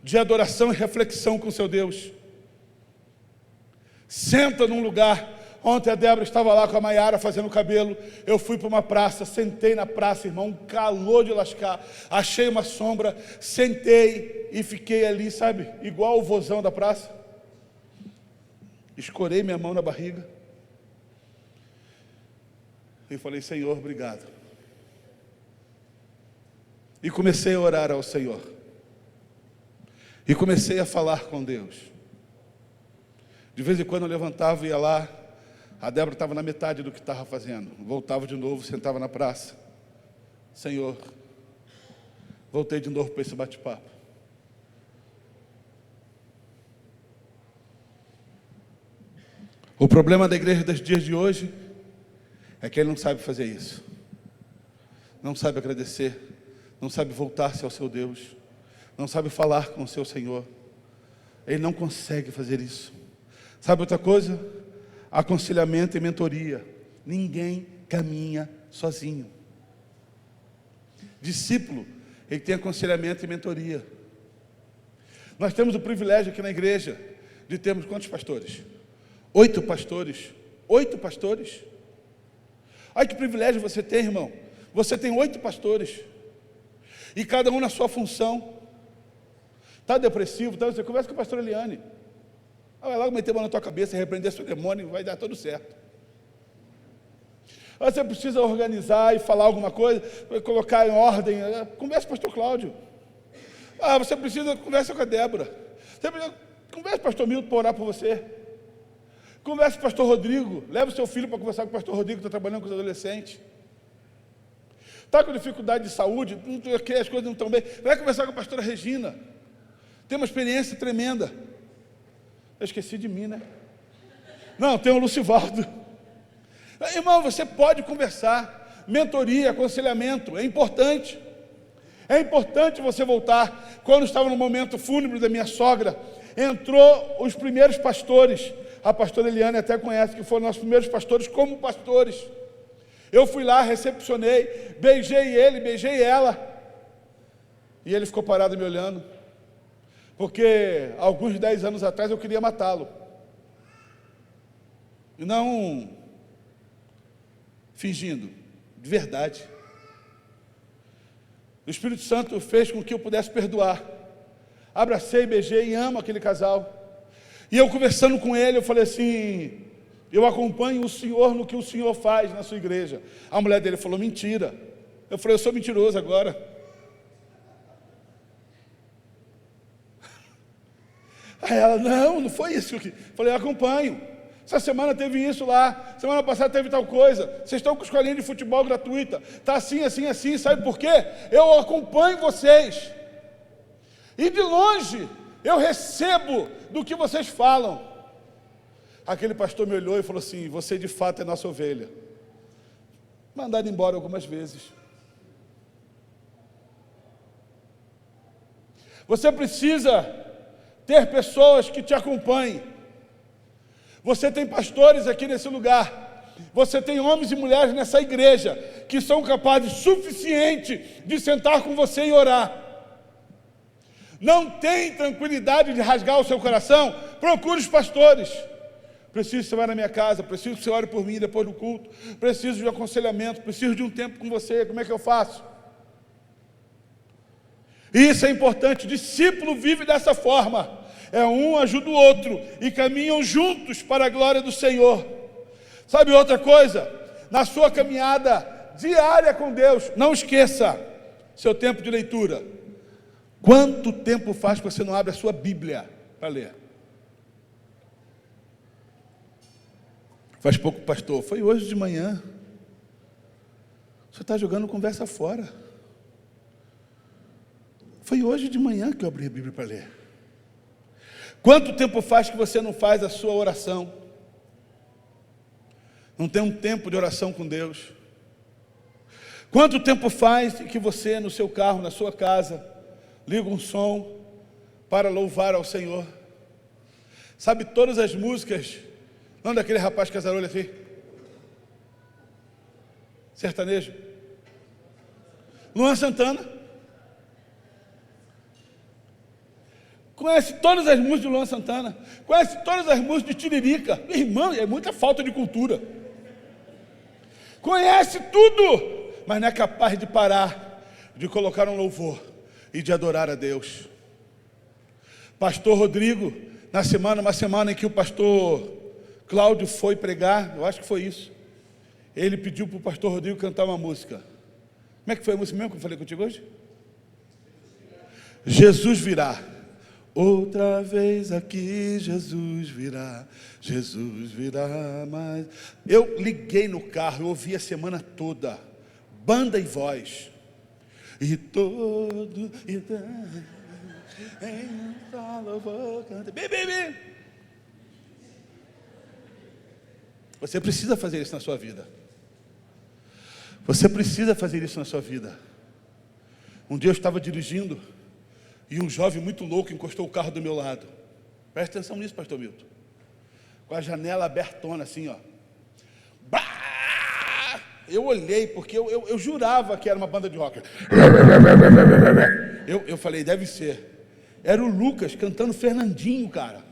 de adoração e reflexão com seu Deus. Senta num lugar Ontem a Débora estava lá com a Maiara fazendo cabelo. Eu fui para uma praça, sentei na praça, irmão, um calor de lascar. Achei uma sombra, sentei e fiquei ali, sabe, igual o vozão da praça. Escorei minha mão na barriga e falei: Senhor, obrigado. E comecei a orar ao Senhor. E comecei a falar com Deus. De vez em quando eu levantava e ia lá. A Débora estava na metade do que estava fazendo. Voltava de novo, sentava na praça. Senhor, voltei de novo para esse bate-papo. O problema da igreja dos dias de hoje é que ele não sabe fazer isso. Não sabe agradecer. Não sabe voltar-se ao seu Deus. Não sabe falar com o seu Senhor. Ele não consegue fazer isso. Sabe outra coisa? Aconselhamento e mentoria. Ninguém caminha sozinho. Discípulo, ele tem aconselhamento e mentoria. Nós temos o privilégio aqui na igreja de termos quantos pastores? 8 pastores. 8 pastores. Olha que privilégio você tem, irmão. Você tem 8 pastores. E cada um na sua função. Está depressivo? Então você conversa com a pastora Eliane. Ela vai lá meter a mão na tua cabeça, repreender seu demônio, vai dar tudo certo. Você precisa organizar e falar alguma coisa, colocar em ordem. Conversa com o pastor Cláudio. Você precisa, conversa com a Débora. Você precisa, conversa com o pastor Milton para orar por você. Conversa com o pastor Rodrigo. Leva o seu filho para conversar com o pastor Rodrigo, que está trabalhando com os adolescentes. Está com dificuldade de saúde, as coisas não estão bem. Vai conversar com a pastora Regina. Tem uma experiência tremenda. Eu esqueci de mim, né? Não, tem o Lucivaldo. Irmão, você pode conversar. Mentoria, aconselhamento, é importante. É importante você voltar. Quando estava no momento fúnebre da minha sogra, entrou os primeiros pastores. A pastora Eliane até conhece, que foram nossos primeiros pastores como pastores. Eu fui lá, recepcionei, beijei ele, beijei ela. E ele ficou parado me olhando. Porque alguns 10 anos atrás eu queria matá-lo. E não fingindo, de verdade. O Espírito Santo fez com que eu pudesse perdoar. Abracei, beijei e amo aquele casal. E eu conversando com ele, eu falei assim: eu acompanho o senhor no que o senhor faz na sua igreja. A mulher dele falou: mentira. Eu falei: eu sou mentiroso agora. Aí ela: não foi isso que... Falei: eu acompanho. Essa semana teve isso lá, semana passada teve tal coisa. Vocês estão com escolinha de futebol gratuita. Está assim, assim, assim. Sabe por quê? Eu acompanho vocês. E de longe eu recebo do que vocês falam. Aquele pastor me olhou e falou assim: você de fato é nossa ovelha. Mandado embora algumas vezes. Você precisa ter pessoas que te acompanhem. Você tem pastores aqui nesse lugar. Você tem homens e mulheres nessa igreja que são capazes suficiente de sentar com você e orar. Não tem tranquilidade de rasgar o seu coração? Procure os pastores. Preciso que você vá na minha casa, preciso que você ore por mim depois do culto, preciso de aconselhamento, preciso de um tempo com você, como é que eu faço? Isso é importante. O discípulo vive dessa forma. Um ajuda o outro e caminham juntos para a glória do Senhor. Sabe outra coisa? Na sua caminhada diária com Deus, não esqueça seu tempo de leitura. Quanto tempo faz que você não abre a sua Bíblia para ler? Faz pouco, pastor. Foi hoje de manhã. Você está jogando conversa fora. Foi hoje de manhã que eu abri a Bíblia para ler. Quanto tempo faz que você não faz a sua oração? Não tem um tempo de oração com Deus? Quanto tempo faz que você, no seu carro, na sua casa, liga um som para louvar ao Senhor? Sabe todas as músicas? Não daquele rapaz casarolho assim? Sertanejo? Luan Santana? conhece todas as músicas de Luan Santana, conhece todas as músicas de Tiririca. Irmão, é muita falta de cultura. Conhece tudo, mas não é capaz de parar, de colocar um louvor e de adorar a Deus. Pastor Rodrigo, uma semana em que o pastor Cláudio foi pregar, eu acho que foi isso, ele pediu para o pastor Rodrigo cantar uma música. Como é que foi a música mesmo que eu falei contigo hoje? Jesus virá. Outra vez aqui, Jesus virá mais. Eu liguei no carro, eu ouvi a semana toda, banda e voz. E todo em um louvor canta. Você precisa fazer isso na sua vida. Você precisa fazer isso na sua vida. Um dia eu estava dirigindo e um jovem muito louco encostou o carro do meu lado. Presta atenção nisso, pastor Milton. Com a janela abertona assim, ó. Bah! Eu olhei, porque eu jurava que era uma banda de rock. Eu falei, deve ser. Era o Lucas cantando Fernandinho, cara.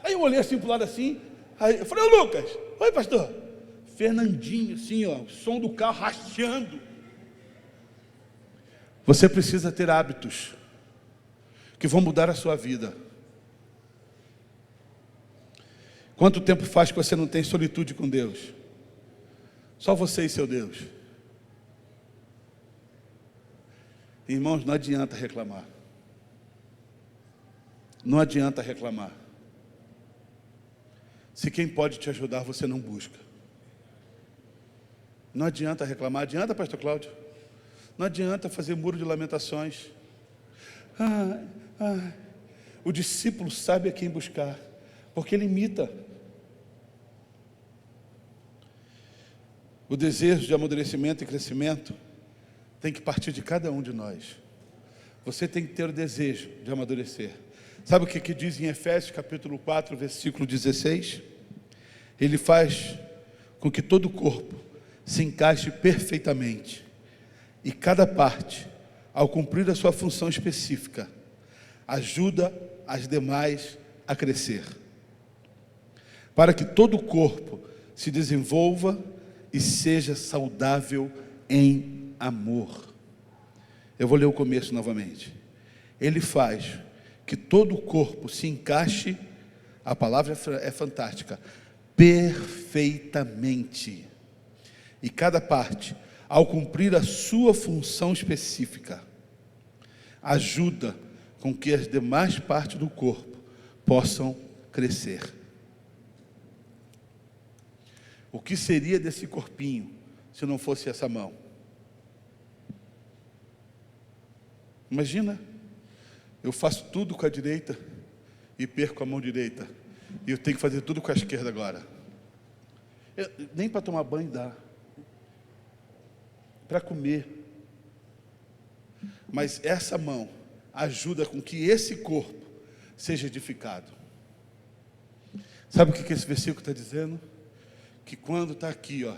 Aí eu olhei assim pro lado assim. Aí eu falei, ô Lucas, oi pastor. Fernandinho, assim, ó, som do carro rachando. Você precisa ter hábitos que vão mudar a sua vida. Quanto tempo faz que você não tem solitude com Deus? Só você e seu Deus. Irmãos, não adianta reclamar. Não adianta reclamar. Se quem pode te ajudar, você não busca. Não adianta reclamar. Adianta, pastor Cláudio? Não adianta fazer muro de lamentações. O discípulo sabe a quem buscar, porque ele imita. O desejo de amadurecimento e crescimento tem que partir de cada um de nós. Você tem que ter o desejo de amadurecer. Sabe o que diz em Efésios capítulo 4, versículo 16? Ele faz com que todo o corpo se encaixe perfeitamente, e cada parte, ao cumprir a sua função específica, ajuda as demais a crescer, para que todo o corpo se desenvolva e seja saudável em amor. Eu vou ler o começo novamente. Ele faz que todo o corpo se encaixe, a palavra é fantástica, perfeitamente, e cada parte, ao cumprir a sua função específica, ajuda com que as demais partes do corpo possam crescer. O que seria desse corpinho se não fosse essa mão? Imagina, eu faço tudo com a direita e perco a mão direita, e eu tenho que fazer tudo com a esquerda agora. Nem para tomar banho dá, para comer. Mas essa mão ajuda com que esse corpo seja edificado. Sabe o que esse versículo está dizendo? Que quando está aqui, ó,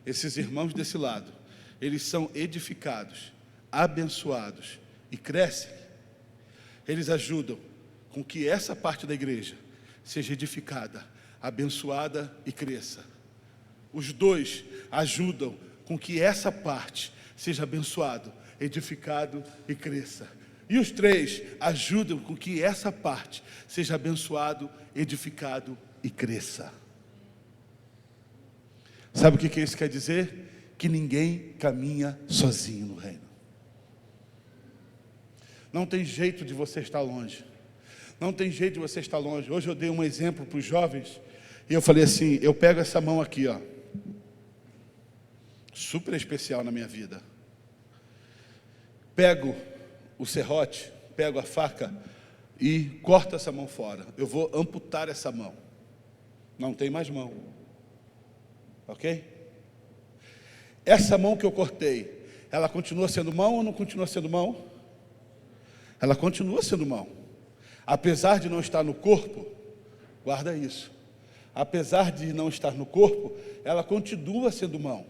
esses irmãos desse lado, eles são edificados, abençoados e crescem, eles ajudam com que essa parte da igreja seja edificada, abençoada e cresça. Os dois ajudam com que essa parte seja abençoado, edificado e cresça. E os três ajudam com que essa parte seja abençoado, edificado e cresça. Sabe o que isso quer dizer? Que ninguém caminha sozinho no reino. Não tem jeito de você estar longe. Não tem jeito de você estar longe. Hoje eu dei um exemplo para os jovens e eu falei assim, eu pego essa mão aqui, ó, super especial na minha vida. Pego o serrote, pego a faca e corto essa mão fora. Eu vou amputar essa mão. Não tem mais mão. Ok? Essa mão que eu cortei, ela continua sendo mão ou não continua sendo mão? Ela continua sendo mão. Apesar de não estar no corpo, guarda isso. Apesar de não estar no corpo, ela continua sendo mão.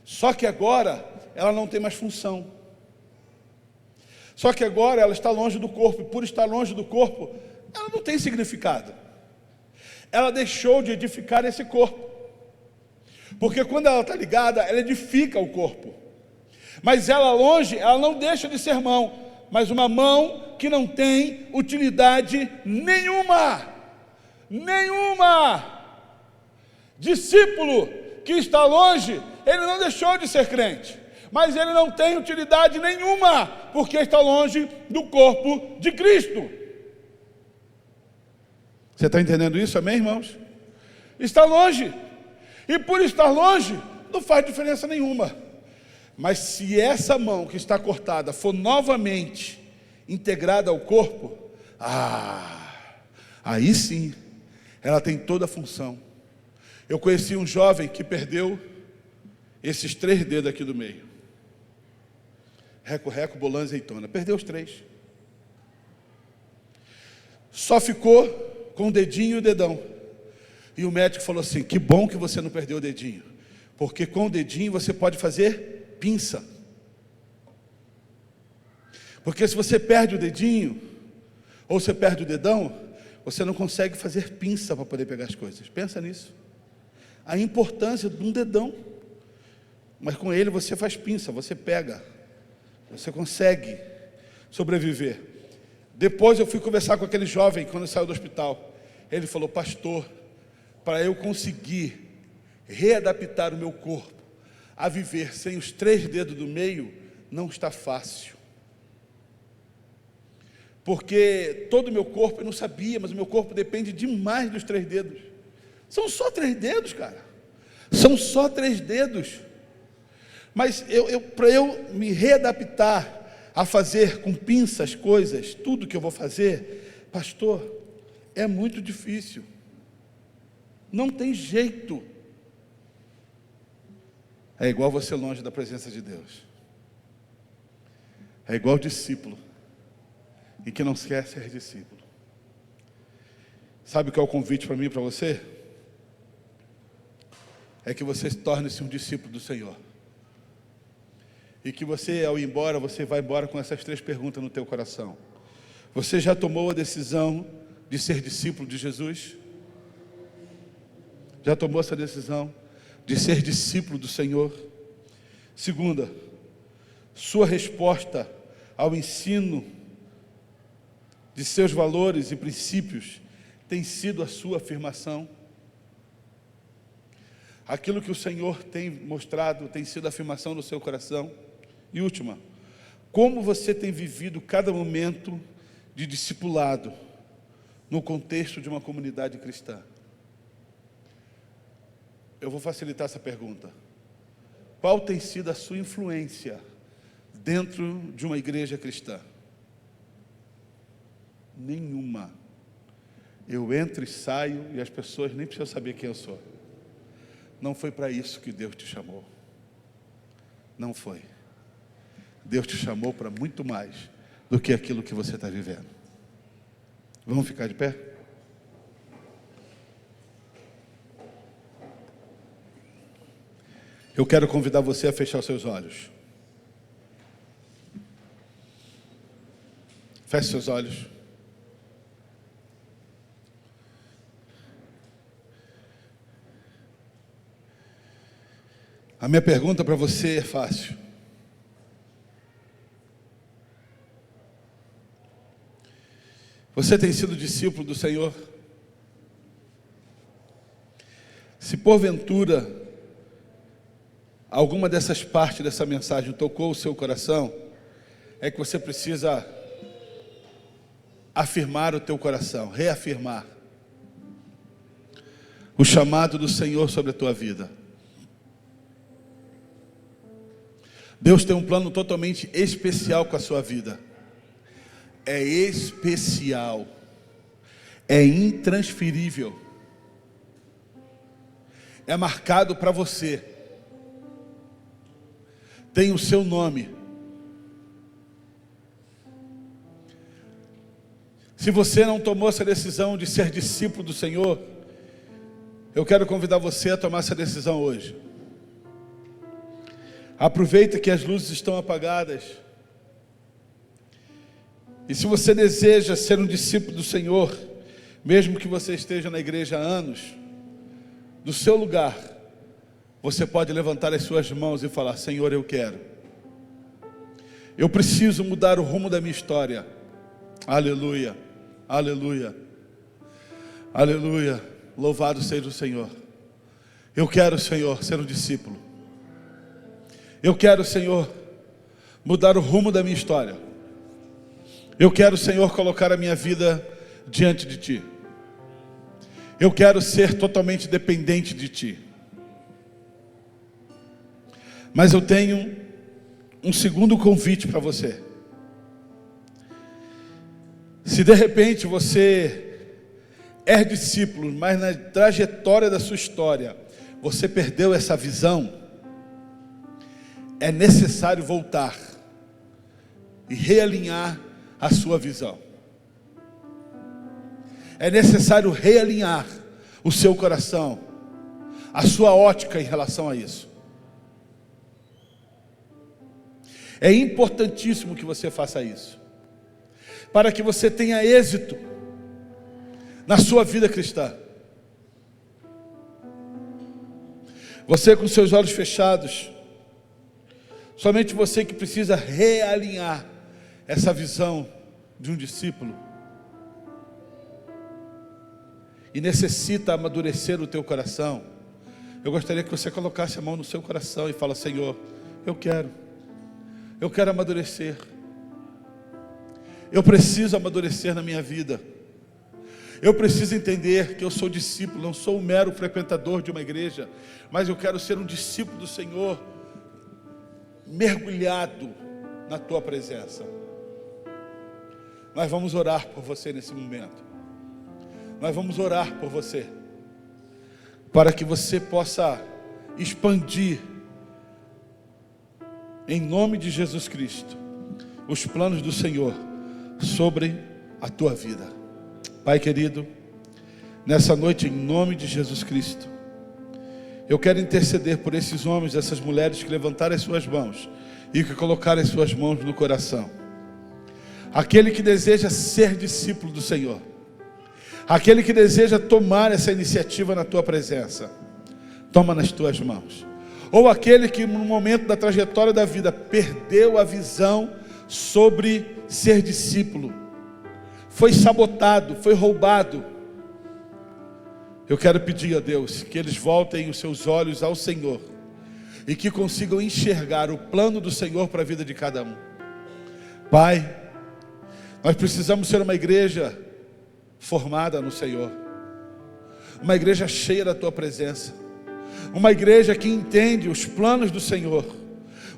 Só que agora, ela não tem mais função. Só que agora ela está longe do corpo, e por estar longe do corpo, ela não tem significado. Ela deixou de edificar esse corpo. Porque quando ela está ligada, ela edifica o corpo. Mas ela longe, ela não deixa de ser mão, mas uma mão que não tem utilidade nenhuma. Nenhuma. Discípulo que está longe, ele não deixou de ser crente, mas ele não tem utilidade nenhuma, porque está longe do corpo de Cristo. Você está entendendo isso, amém, irmãos? Está longe, e por estar longe, não faz diferença nenhuma. Mas se essa mão que está cortada for novamente integrada ao corpo, aí sim, ela tem toda a função. Eu conheci um jovem que perdeu esses 3 dedos aqui do meio. Reco, bolã, azeitona. Perdeu os 3. Só ficou com o dedinho e o dedão. E o médico falou assim: que bom que você não perdeu o dedinho, porque com o dedinho você pode fazer pinça. Porque se você perde o dedinho, ou você perde o dedão, você não consegue fazer pinça para poder pegar as coisas. Pensa nisso. A importância de um dedão. Mas com ele você faz pinça, você pega, você consegue sobreviver. Depois eu fui conversar com aquele jovem quando saiu do hospital. Ele falou: pastor, para eu conseguir readaptar o meu corpo a viver sem os 3 dedos do meio, não está fácil. Porque todo o meu corpo, eu não sabia, mas o meu corpo depende demais dos 3 dedos. São só 3 dedos, cara. São só 3 dedos. Mas para eu me readaptar a fazer com pinças coisas, tudo que eu vou fazer, pastor, é muito difícil. Não tem jeito. É igual você longe da presença de Deus. É igual discípulo e que não quer ser discípulo. Sabe qual é o convite para mim e para você? É que você torne-se um discípulo do Senhor. E que você, ao ir embora, você vai embora com essas 3 perguntas no teu coração. Você já tomou a decisão de ser discípulo de Jesus? Já tomou essa decisão de ser discípulo do Senhor? Segunda, sua resposta ao ensino de seus valores e princípios tem sido a sua afirmação? Aquilo que o Senhor tem mostrado tem sido a afirmação do seu coração? E última, como você tem vivido cada momento de discipulado no contexto de uma comunidade cristã? Eu vou facilitar essa pergunta. Qual tem sido a sua influência dentro de uma igreja cristã? Nenhuma. Eu entro e saio e as pessoas nem precisam saber quem eu sou. Não foi para isso que Deus te chamou. Não foi. Deus te chamou para muito mais do que aquilo que você está vivendo. Vamos ficar de pé? Eu quero convidar você a fechar os seus olhos. Feche seus olhos. A minha pergunta para você é fácil. Você tem sido discípulo do Senhor? Se porventura alguma dessas partes dessa mensagem tocou o seu coração, é que você precisa afirmar o teu coração, reafirmar o chamado do Senhor sobre a tua vida. Deus tem um plano totalmente especial com a sua vida. É especial, é intransferível, é marcado para você, tem o seu nome. Se você não tomou essa decisão de ser discípulo do Senhor, eu quero convidar você a tomar essa decisão hoje. Aproveita que as luzes estão apagadas E se você deseja ser um discípulo do Senhor, mesmo que você esteja na igreja há anos, do seu lugar, você pode levantar as suas mãos e falar: Senhor, eu quero. Eu preciso mudar o rumo da minha história. Aleluia, aleluia, aleluia. Louvado seja o Senhor. Eu quero, Senhor, ser um discípulo. Eu quero, Senhor, mudar o rumo da minha história. Eu quero, Senhor, colocar a minha vida diante de Ti. Eu quero ser totalmente dependente de Ti. Mas eu tenho um segundo convite para você. Se de repente você é discípulo, mas na trajetória da sua história você perdeu essa visão, é necessário voltar e realinhar a sua visão. É necessário realinhar o seu coração, a sua ótica em relação a isso. É importantíssimo que você faça isso, para que você tenha êxito na sua vida cristã. Você com seus olhos fechados, somente você que precisa realinhar essa visão de um discípulo e necessita amadurecer o teu coração. Eu gostaria que você colocasse a mão no seu coração e fala: Senhor, eu quero amadurecer. Eu preciso amadurecer na minha vida. Eu preciso entender que eu sou discípulo, não sou um mero frequentador de uma igreja, mas eu quero ser um discípulo do Senhor, mergulhado na Tua presença. Nós vamos orar por você nesse momento. Nós vamos orar por você, para que você possa expandir, em nome de Jesus Cristo, os planos do Senhor sobre a tua vida. Pai querido, nessa noite, em nome de Jesus Cristo, eu quero interceder por esses homens, essas mulheres que levantaram as suas mãos e que colocaram as suas mãos no coração. Aquele que deseja ser discípulo do Senhor, aquele que deseja tomar essa iniciativa na tua presença, toma nas tuas mãos. Ou aquele que no momento da trajetória da vida perdeu a visão sobre ser discípulo, foi sabotado, foi roubado. Eu quero pedir a Deus que eles voltem os seus olhos ao Senhor e que consigam enxergar o plano do Senhor para a vida de cada um. Pai, nós precisamos ser uma igreja formada no Senhor, uma igreja cheia da Tua presença, uma igreja que entende os planos do Senhor,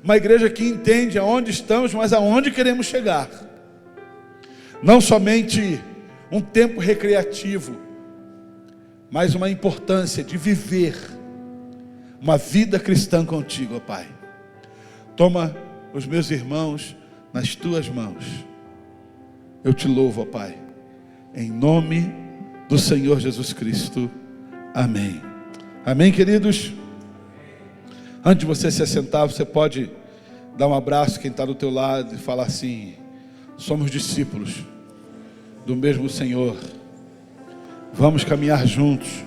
uma igreja que entende aonde estamos, mas aonde queremos chegar. Não somente um tempo recreativo, mas uma importância de viver uma vida cristã contigo, ó Pai. Toma os meus irmãos nas Tuas mãos. Eu te louvo, ó Pai, em nome do Senhor Jesus Cristo. Amém. Amém, queridos? Antes de você se assentar, você pode dar um abraço a quem está do teu lado e falar assim: somos discípulos do mesmo Senhor. Vamos caminhar juntos